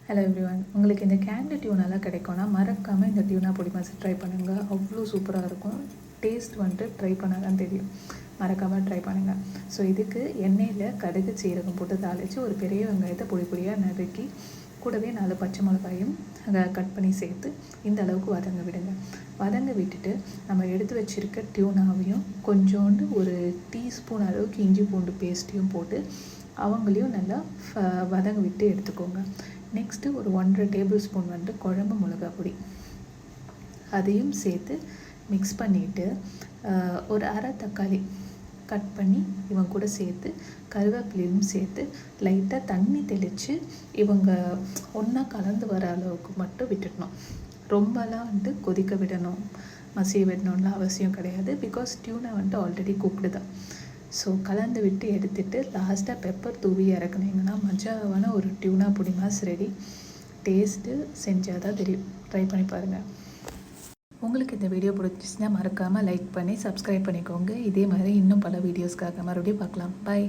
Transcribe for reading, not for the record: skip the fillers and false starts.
Hello everyone, உங்களுக்கு இந்த canned டியூனாலாம் கிடைக்கும்னா மறக்காமல் இந்த டியூனா பொடி மாஸ் ட்ரை பண்ணுங்கள். அவ்வளோ சூப்பராக இருக்கும். டேஸ்ட் வந்துட்டு ட்ரை பண்ணால் தான் தெரியும். மறக்காமல் ட்ரை பண்ணுங்கள். ஸோ இதுக்கு எண்ணெயில் கடுகு சீரகம் போட்டு தாளித்து ஒரு பெரிய வெங்காயத்தை பொடி பொடியாக நறுக்கி கூடவே 4 பச்சை மிளகாயும் கட் பண்ணி சேர்த்து இந்த அளவுக்கு வதங்க விடுங்க. வதங்க விட்டுட்டு நம்ம எடுத்து வச்சுருக்க டியூனாவையும் கொஞ்சோண்டு ஒரு டீஸ்பூன் அளவுக்கு இஞ்சி பூண்டு பேஸ்ட்டையும் போட்டு அவங்களையும் நல்லா வதங்க விட்டு எடுத்துக்கோங்க. நெக்ஸ்ட்டு ஒரு 1.5 டேபிள் ஸ்பூன் வந்துட்டு குழம்பு மிளகா பொடி அதையும் சேர்த்து மிக்ஸ் பண்ணிவிட்டு ஒரு அரை தக்காளி கட் பண்ணி இவங்க கூட சேர்த்து கருவேப்பிலையும் சேர்த்து லைட்டாக தண்ணி தெளித்து இவங்க ஒன்றா கலந்து வர அளவுக்கு மட்டும் விட்டுடணும். ரொம்பலாம் வந்துட்டு கொதிக்க விடணும், மசிய விடணும்லாம் அவசியம் கிடையாது. பிகாஸ் டியூனா வந்துட்டு ஆல்ரெடி குக்டு தான். ஸோ கலந்து விட்டு எடுத்துகிட்டு லாஸ்ட்டாக பெப்பர் தூவி இறக்குனீங்கன்னா மஜாவான ஒரு டியூனா பொடி மாஸ் ரெடி. டேஸ்ட்டு செஞ்சால் தான் தெரியும். ட்ரை பண்ணி பாருங்கள். உங்களுக்கு இந்த வீடியோ பிடிச்சிச்சின்னா மறக்காமல் லைக் பண்ணி சப்ஸ்கிரைப் பண்ணிக்கோங்க. இதே மாதிரி இன்னும் பல வீடியோஸ்க்காக மறுபடியும் பார்க்கலாம். பாய்.